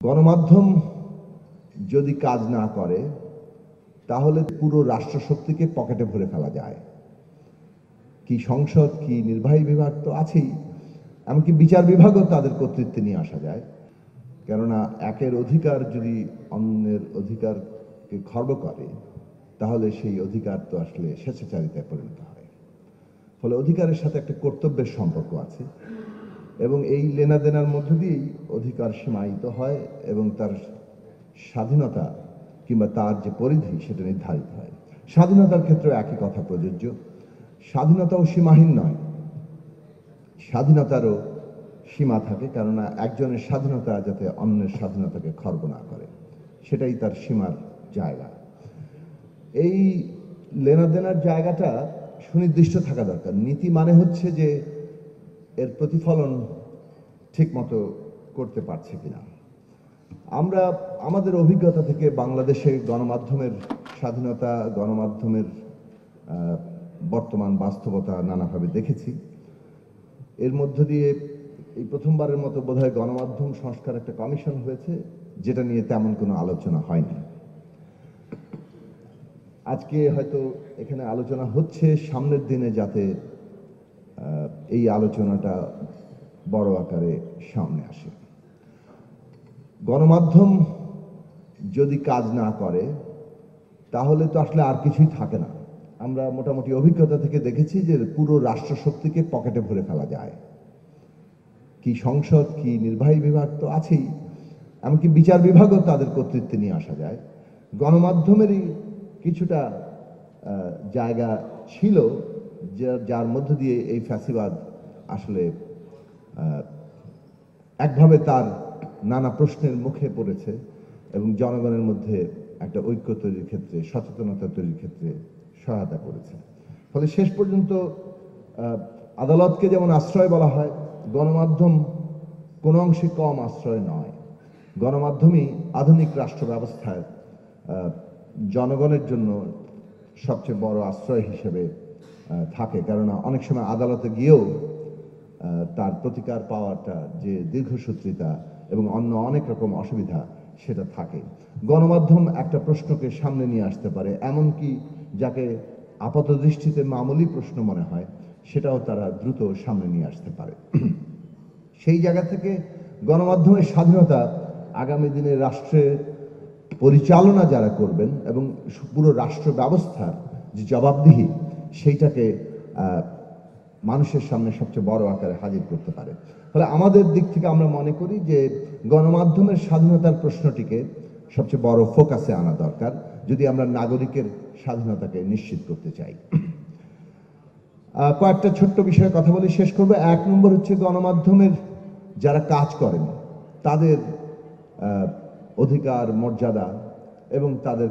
গণমাধ্যম যদি কাজ না করে তাহলে পুরো রাষ্ট্রশক্তিকে পকেটে ভরে ফেলা যায়। কি সংসদ, কি নির্বাহী বিভাগ তো আছেই, এমনকি বিচার বিভাগও তাদের কর্তৃত্বে নিয়ে আসা যায়। কেননা একের অধিকার যদি অন্যের অধিকারকে খর্ব করে তাহলে সেই অধিকার তো আসলে স্বেচ্ছাচারিতায় পরিণত হয়। ফলে অধিকারের সাথে একটা কর্তব্যের সম্পর্ক আছে এবং এই লেনাদেনার মধ্য দিয়েই অধিকার সীমায়িত হয় এবং তার স্বাধীনতা কিংবা তার যে পরিধি সেটা নির্ধারিত হয়। স্বাধীনতার ক্ষেত্রে একই কথা প্রযোজ্য। স্বাধীনতাও সীমাহীন নয়, স্বাধীনতারও সীমা থাকে, কেননা একজনের স্বাধীনতা যাতে অন্যের স্বাধীনতাকে খর্ব না করে, সেটাই তার সীমার জায়গা। এই লেনাদেনার জায়গাটা সুনির্দিষ্ট থাকা দরকার। নীতি মানে হচ্ছে যে এর প্রতিফলন ঠিক মতো করতে পারছে কিনা। আমরা আমাদের অভিজ্ঞতা থেকে বাংলাদেশে গণমাধ্যমের স্বাধীনতা, গণমাধ্যমের বর্তমান বাস্তবতা নানাভাবে দেখেছি। এর মধ্য দিয়ে এই প্রথমবারের মতো বোধহয় গণমাধ্যম সংস্কার একটা কমিশন হয়েছে, যেটা নিয়ে তেমন কোনো আলোচনা হয়নি। আজকে হয়তো এখানে আলোচনা হচ্ছে, সামনের দিনে যাতে এই আলোচনাটা বড় আকারে সামনে আসে। গণমাধ্যম যদি কাজ না করে তাহলে তো আসলে আর কিছুই থাকে না। আমরা মোটামুটি অভিজ্ঞতা থেকে দেখেছি যে পুরো রাষ্ট্রশক্তিকে পকেটে ভরে ফেলা যায়। কি সংসদ, কি নির্বাহী বিভাগ তো আছেই, এমনকি বিচার বিভাগও তাদের কর্তৃত্বে নিয়ে আসা যায়। গণমাধ্যমেরই কিছুটা জায়গা ছিল যার মধ্য দিয়ে এই ফ্যাসিবাদ আসলে একভাবে তার নানা প্রশ্নের মুখে পড়েছে এবং জনগণের মধ্যে একটা ঐক্য তৈরির ক্ষেত্রে, সচেতনতা তৈরির ক্ষেত্রে সহায়তা করেছে। ফলে শেষ পর্যন্ত আদালতকে যেমন আশ্রয় বলা হয়, গণমাধ্যম কোনো অংশে কম আশ্রয় নয়। গণমাধ্যমই আধুনিক রাষ্ট্র ব্যবস্থায় জনগণের জন্য সবচেয়ে বড় আশ্রয় হিসেবে থাকে। কেননা অনেক সময় আদালতে গিয়েও তার প্রতিকার পাওয়াটা যে দীর্ঘসূত্রিতা এবং অন্য অনেক রকম অসুবিধা সেটা থাকে। গণমাধ্যম একটা প্রশ্নকে সামনে নিয়ে আসতে পারে, এমনকি যাকে আপাত দৃষ্টিতে মামুলি প্রশ্ন মনে হয় সেটাও তারা দ্রুত সামনে নিয়ে আসতে পারে। সেই জায়গা থেকে গণমাধ্যমের স্বাধীনতা আগামী দিনে রাষ্ট্রের পরিচালনা যারা করবেন এবং পুরো রাষ্ট্র ব্যবস্থার যে জবাবদিহি সেইটাকে মানুষের সামনে সবচেয়ে বড় আকারে হাজির করতে পারে। ফলে আমাদের দিক থেকে আমরা মনে করি যে গণমাধ্যমের স্বাধীনতার প্রশ্নটিকে সবচেয়ে বড় ফোকাসে আনা দরকার যদি আমরা নাগরিকের স্বাধীনতাকে নিশ্চিত করতে চাই। কয়েকটা ছোট্ট বিষয়ে কথা বলে শেষ করব। 1 নম্বর হচ্ছে গণমাধ্যমের যারা কাজ করেন তাদের অধিকার, মর্যাদা এবং তাদের